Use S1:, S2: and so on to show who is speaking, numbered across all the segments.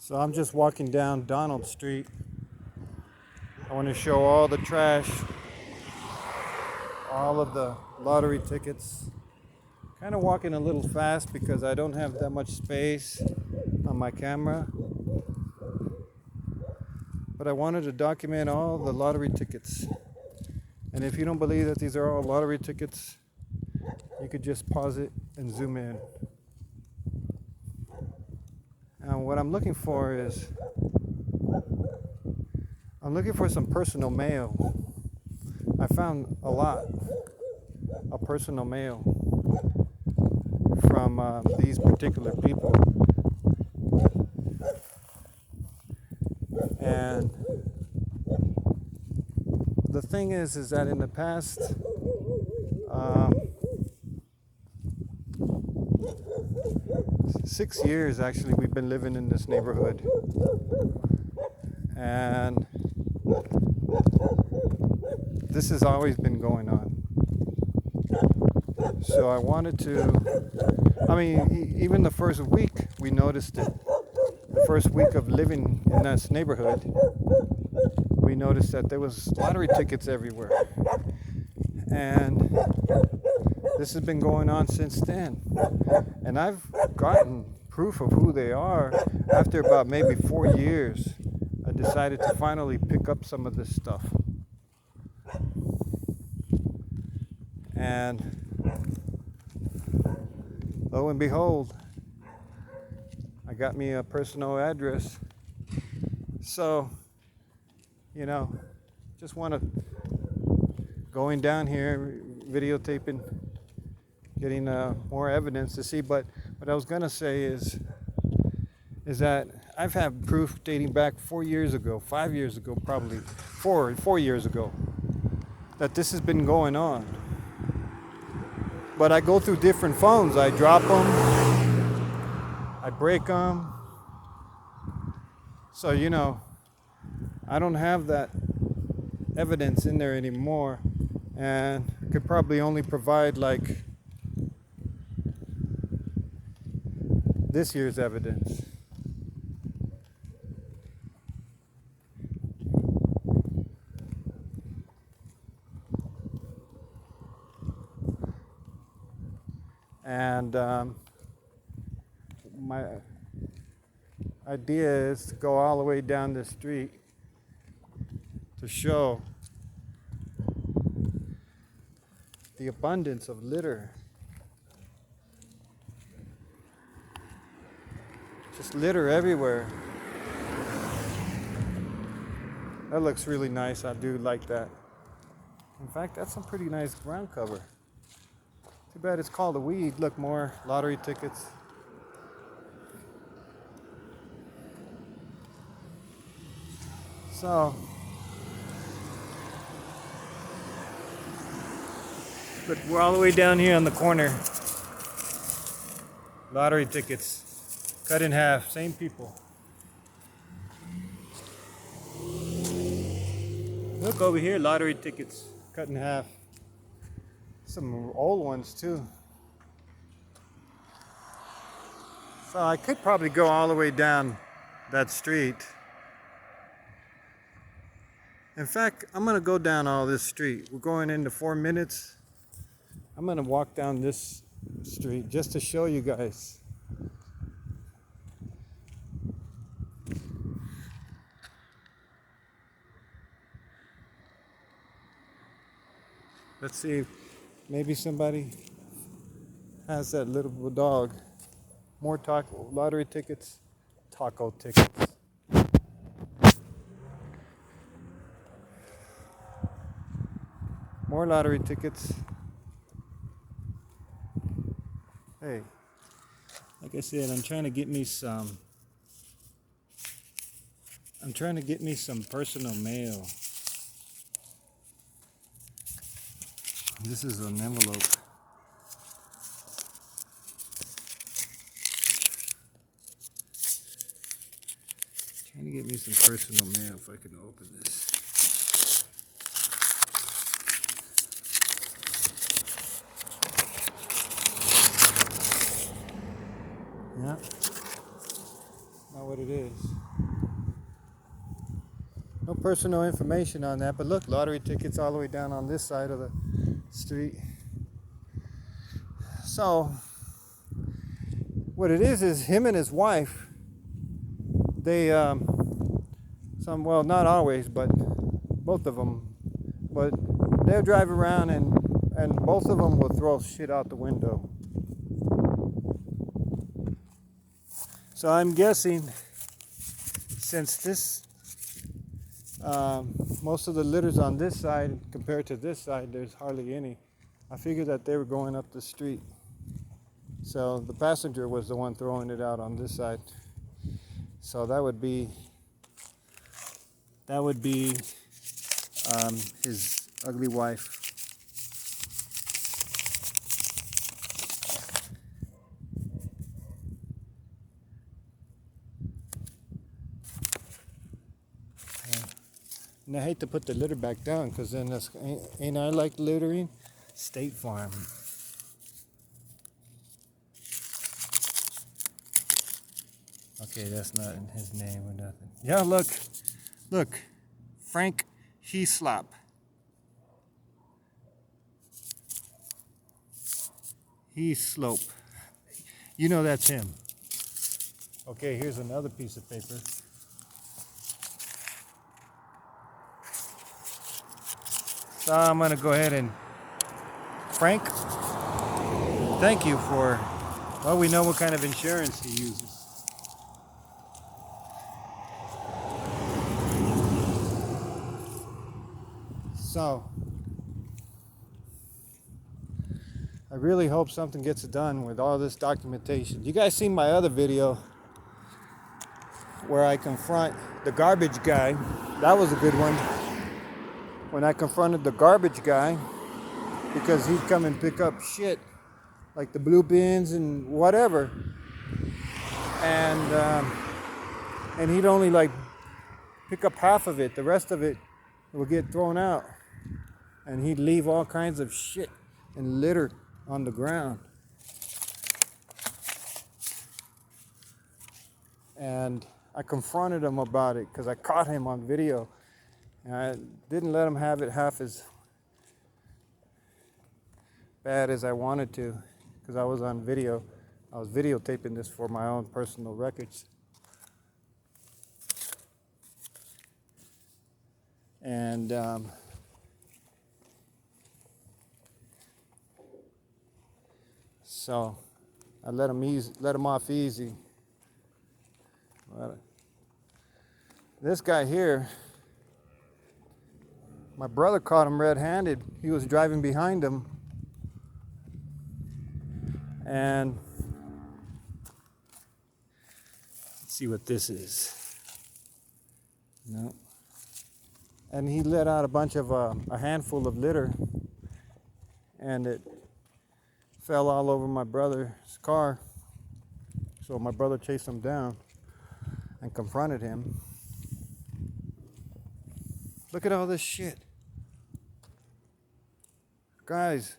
S1: So I'm just walking down Donald Street. I want to show all the trash, all of the lottery tickets. Kind of walking a little fast because I don't have that much space on my camera. But I wanted to document all the lottery tickets. And if you don't believe that these are all lottery tickets, you could just pause it and zoom in. And what I'm looking for is, I'm looking for some personal mail. I found a lot of personal mail from these particular people. And the thing is that in the past, 6 years actually, we've been living in this neighborhood. And this has always been going on. So I wanted to, even the first week we noticed it. The first week of living in this neighborhood, we noticed that there was lottery tickets everywhere. And this has been going on since then. And I've gotten proof of who they are after about maybe 4 years. I decided to finally pick up some of this stuff. And lo and behold, I got me a personal address. So, just want to going down here, videotaping, getting more evidence to see. But what I was gonna say is that I've had proof dating back 4 years ago, 5 years ago, probably 4 years ago, that this has been going on. But I go through different phones. I drop them, I break them. So, I don't have that evidence in there anymore. And I could probably only provide like this year's evidence. And my idea is to go all the way down the street to show the abundance of litter. Just litter everywhere. That looks really nice. I do like that. In fact, that's some pretty nice ground cover. Too bad it's called a weed. Look, more lottery tickets. So, but we're all the way down here on the corner. Lottery tickets, cut in half, same people. Look over here, lottery tickets, cut in half. Some old ones too. So I could probably go all the way down that street. In fact, I'm gonna go down all this street. We're going into 4 minutes. I'm gonna walk down this street just to show you guys. Let's see if maybe somebody has that little dog. More taco lottery tickets, taco tickets. More lottery tickets. Hey, like I said, I'm trying to get me some personal mail. This is an envelope. Trying to get me some personal mail if I can open this. Yeah. not what it is. No personal information on that, but look, lottery tickets all the way down on this side of the street. So, what it is him and his wife, they, well, not always, but both of them, but they'll drive around and both of them will throw shit out the window. So I'm guessing, since this, most of the litter's on this side compared to this side, there's hardly any. I figured that they were going up the street. So the passenger was the one throwing it out on this side. So that would be his ugly wife. And I hate to put the litter back down, because then ain't I like littering? State Farm. Okay, that's not in his name or nothing. Yeah, look, Frank Heaslop. Heaslope. You know that's him. Okay, here's another piece of paper. So I'm gonna go ahead and, Frank, thank you for, well, we know what kind of insurance he uses. So, I really hope something gets done with all this documentation. You guys seen my other video where I confront the garbage guy. That was a good one. When I confronted the garbage guy, because he'd come and pick up shit, like the blue bins and whatever. And he'd only like pick up half of it. The rest of it would get thrown out. And he'd leave all kinds of shit and litter on the ground. And I confronted him about it because I caught him on video. And I didn't let him have it half as bad as I wanted to, because I was on video. I was videotaping this for my own personal records. And so I let him off easy. But this guy here, my brother caught him red-handed. He was driving behind him, and let's see what this is. No. And he let out a bunch of a handful of litter, and it fell all over my brother's car. So my brother chased him down and confronted him. Look at all this shit. Guys,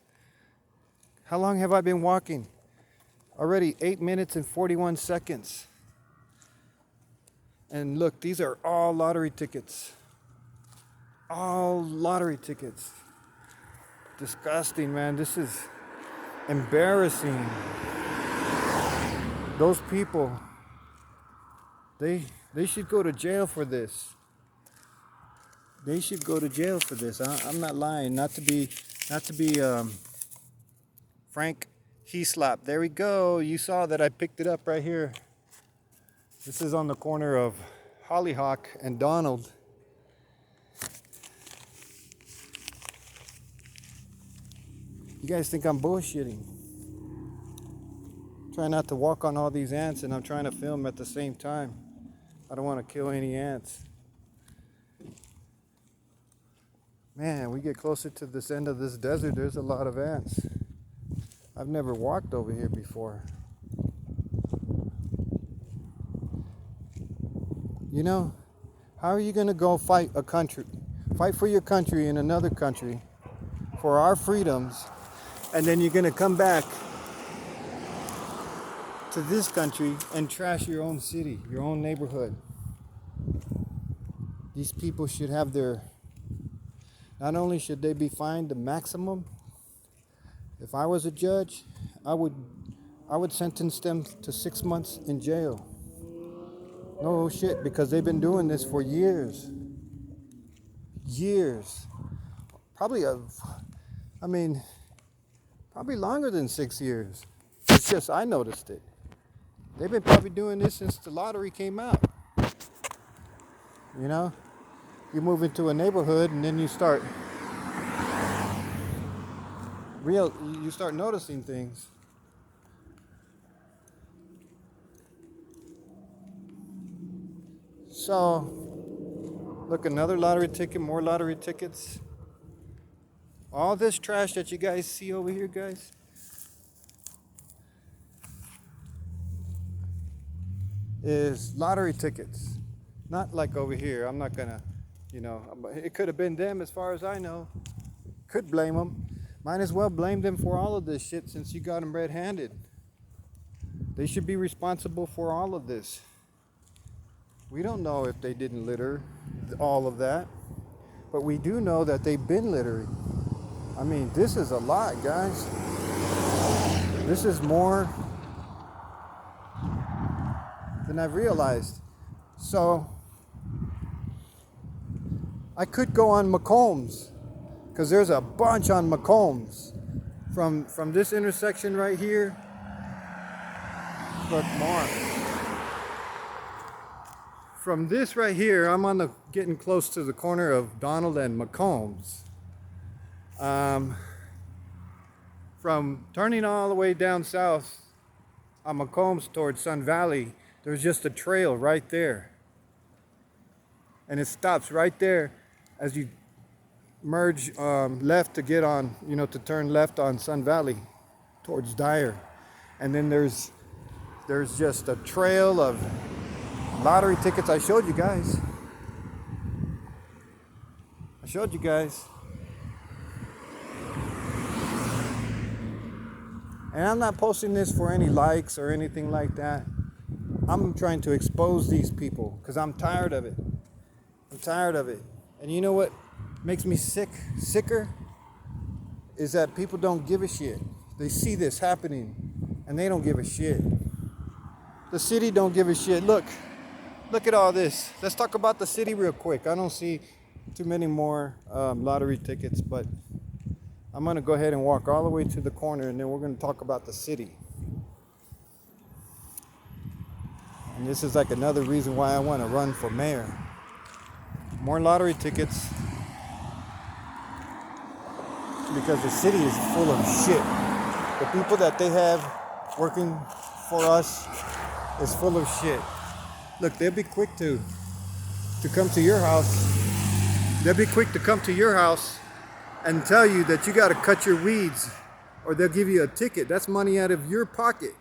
S1: how long have I been walking? Already 8 minutes and 41 seconds. And look, these are all lottery tickets. All lottery tickets. Disgusting, man. This is embarrassing. Those people, they should go to jail for this. They should go to jail for this. I'm not lying. Not to be Frank Heaslop. There we go. You saw that I picked it up right here. This is on the corner of Hollyhock and Donald. You guys think I'm bullshitting? Try not to walk on all these ants, and I'm trying to film at the same time. I don't want to kill any ants. Man, we get closer to this end of this desert, there's a lot of ants. I've never walked over here before. You know, how are you going to go fight for your country in another country, for our freedoms, and then you're going to come back to this country and trash your own city, your own neighborhood. These people should have their, not only should they be fined the maximum, if I was a judge, I would sentence them to 6 months in jail. No shit, because they've been doing this for years. Years. Probably probably longer than 6 years. It's just I noticed it. They've been probably doing this since the lottery came out. You know? You move into a neighborhood and then you start noticing things. So, look, another lottery ticket, more lottery tickets. All this trash that you guys see over here, guys, is lottery tickets. Not like over here. I'm not gonna, it could have been them as far as I know. Could blame them. Might as well blame them for all of this shit since you got them red-handed. They should be responsible for all of this. We don't know if they didn't litter all of that, but we do know that they've been littering. I mean, this is a lot, guys. This is more than I've realized. So, I could go on McCombs, because there's a bunch on McCombs. From this intersection right here, look, more. From this right here, I'm getting close to the corner of Donald and McCombs. From turning all the way down south on McCombs towards Sun Valley, there's just a trail right there. And it stops right there as you merge left to get on, to turn left on Sun Valley towards Dyer. And then there's just a trail of lottery tickets. I showed you guys. And I'm not posting this for any likes or anything like that. I'm trying to expose these people because I'm tired of it. And you know what makes me sicker? Is that people don't give a shit. They see this happening and they don't give a shit. The city don't give a shit. Look at all this. Let's talk about the city real quick. I don't see too many more lottery tickets, but I'm going to go ahead and walk all the way to the corner, and then we're going to talk about the city. And this is like another reason why I want to run for mayor. More lottery tickets, because the city is full of shit. The people that they have working for us is full of shit. Look, they'll be quick to come to your house. They'll be quick to come to your house and tell you that you got to cut your weeds, or they'll give you a ticket. That's money out of your pocket.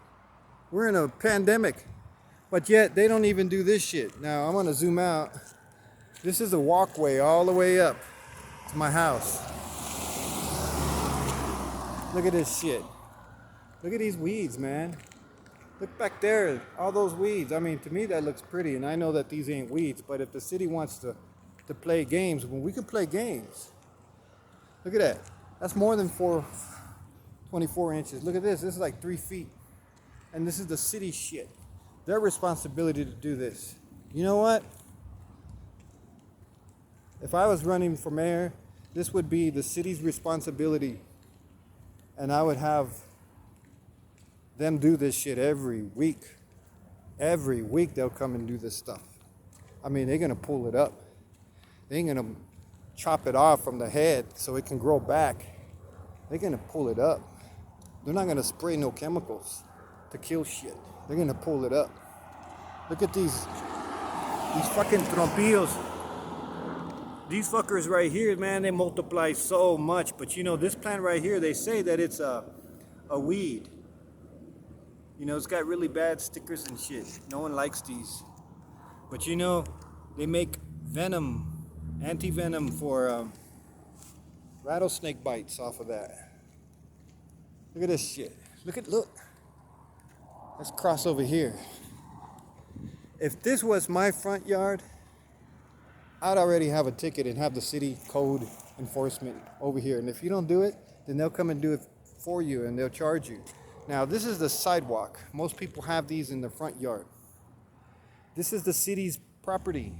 S1: We're in a pandemic, but yet they don't even do this shit. Now, I'm going to zoom out. This is a walkway all the way up to my house. Look at this shit. Look at these weeds, man. Look back there, all those weeds. I mean, to me that looks pretty, and I know that these ain't weeds, but if the city wants to play games, well, we can play games. Look at that. That's more than 24 inches. Look at this. This is like 3 feet. And this is the city shit. Their responsibility to do this. You know what? If I was running for mayor, this would be the city's responsibility. And I would have them do this shit every week. Every week they'll come and do this stuff. I mean, they're going to pull it up. They ain't going to chop it off from the head so it can grow back. They're going to pull it up. They're not going to spray no chemicals to kill shit. They're going to pull it up. Look at these fucking trompillos. These fuckers right here, man, they multiply so much. But this plant right here, they say that it's a weed. It's got really bad stickers and shit. No one likes these. But they make venom, anti-venom for rattlesnake bites off of that. Look at this shit. Look. Let's cross over here. If this was my front yard, I'd already have a ticket and have the city code enforcement over here. And if you don't do it, then they'll come and do it for you and they'll charge you. Now, this is the sidewalk. Most people have these in their front yard. This is the city's property.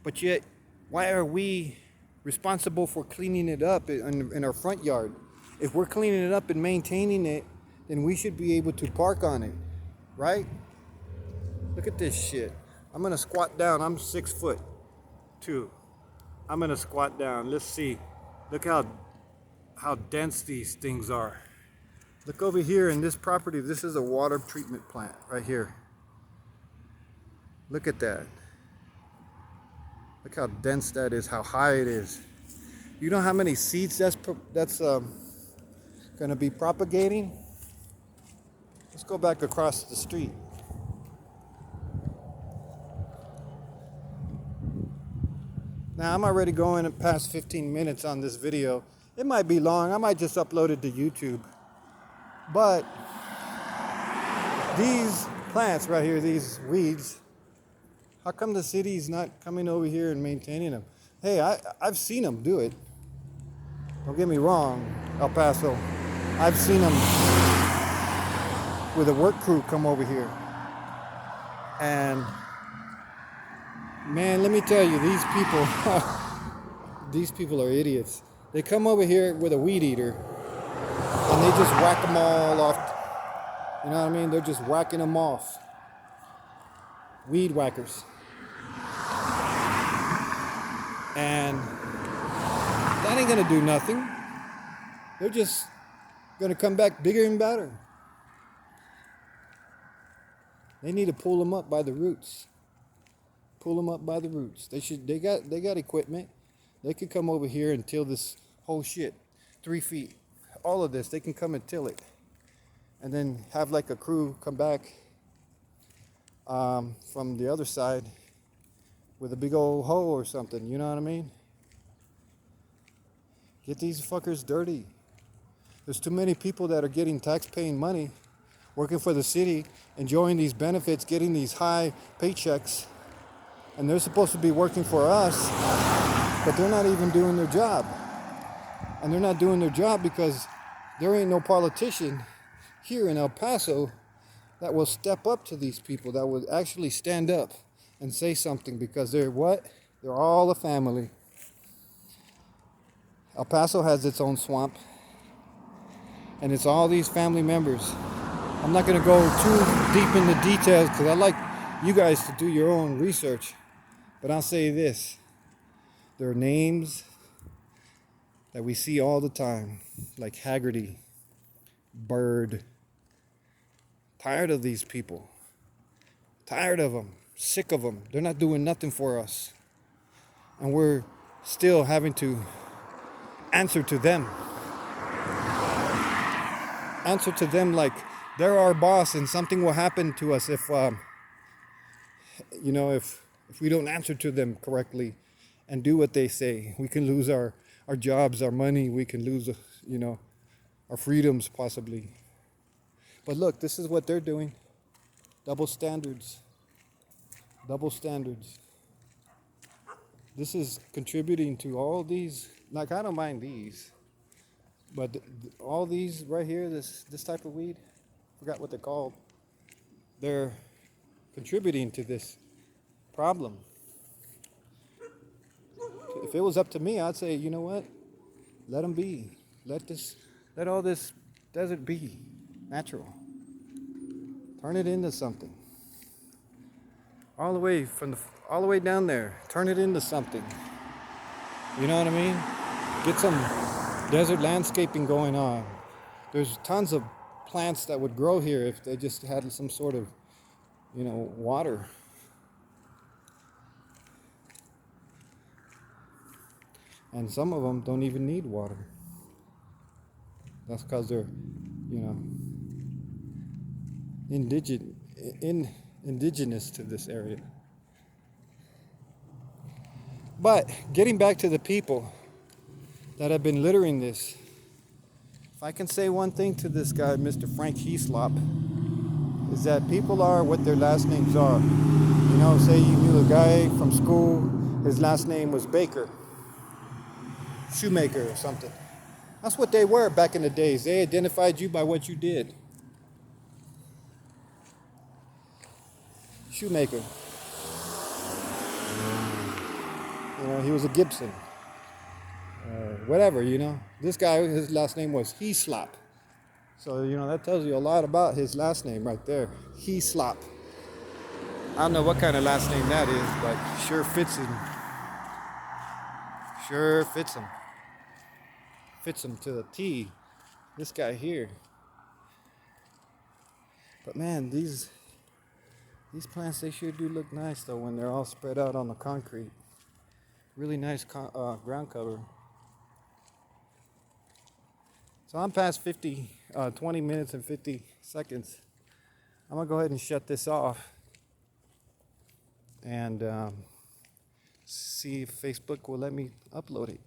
S1: But yet, why are we responsible for cleaning it up in our front yard? If we're cleaning it up and maintaining it, then we should be able to park on it, right? Look at this shit. I'm gonna squat down. I'm 6'2". I'm gonna squat down. Let's see. Look how dense these things are. Look over here in this property. This is a water treatment plant right here. Look at that. Look how dense that is, how high it is. You know how many seeds that's gonna be propagating? Let's go back across the street. Now I'm already going past 15 minutes on this video. It might be long. I might just upload it to YouTube. But these plants right here, these weeds, how come the city's not coming over here and maintaining them? Hey, I've seen them do it. Don't get me wrong, El Paso. I've seen them with a work crew come over here. And man, let me tell you, these people are idiots. They come over here with a weed eater and they just whack them all off. You know what I mean? They're just whacking them off. Weed whackers. And that ain't gonna do nothing. They're just gonna come back bigger and better. They need to pull them up by the roots. Pull them up by the roots. They got equipment. They could come over here and till this whole shit. 3 feet. All of this, they can come and till it. And then have like a crew come back from the other side with a big old hoe or something, you know what I mean? Get these fuckers dirty. There's too many people that are getting tax-paying money, working for the city, enjoying these benefits, getting these high paychecks, and they're supposed to be working for us, but they're not even doing their job. And they're not doing their job because there ain't no politician here in El Paso that will step up to these people, that will actually stand up and say something, because they're what? They're all a family. El Paso has its own swamp, and it's all these family members. I'm not going to go too deep into details because I like you guys to do your own research, but I'll say this. There are names that we see all the time, like Haggerty, Bird. Tired of these people. Tired of them. Sick of them. They're not doing nothing for us. And we're still having to answer to them. Answer to them like they're our boss and something will happen to us if we don't answer to them correctly and do what they say. We can lose our jobs, our money. We can lose, our freedoms possibly. But look, this is what they're doing. Double standards. Double standards. This is contributing to all these. Like, I don't mind these. But all these right here, this type of weed, forgot what they're called. They're contributing to this problem. If it was up to me, I'd say, you know what? Let them be. Let all this desert be natural. Turn it into something. All the way down there. Turn it into something. You know what I mean? Get some desert landscaping going on. There's tons of plants that would grow here if they just had some sort of, water. And some of them don't even need water. That's because they're, indigenous to this area. But getting back to the people that have been littering this, if I can say one thing to this guy, Mr. Frank Heaslop, is that people are what their last names are. You know, say you knew a guy from school, his last name was Baker, Shoemaker or something. That's what they were back in the days. They identified you by what you did. Shoemaker. You know, he was a Gibson. Whatever, you know. This guy, his last name was Heslop. So, you know, that tells you a lot about his last name right there. Heslop. I don't know what kind of last name that is, but sure fits him. Sure fits him. Fits him to the T. This guy here. But man, these plants, they sure do look nice though when they're all spread out on the concrete. Really nice ground cover. So I'm past 20 minutes and 50 seconds. I'm gonna go ahead and shut this off and see if Facebook will let me upload it.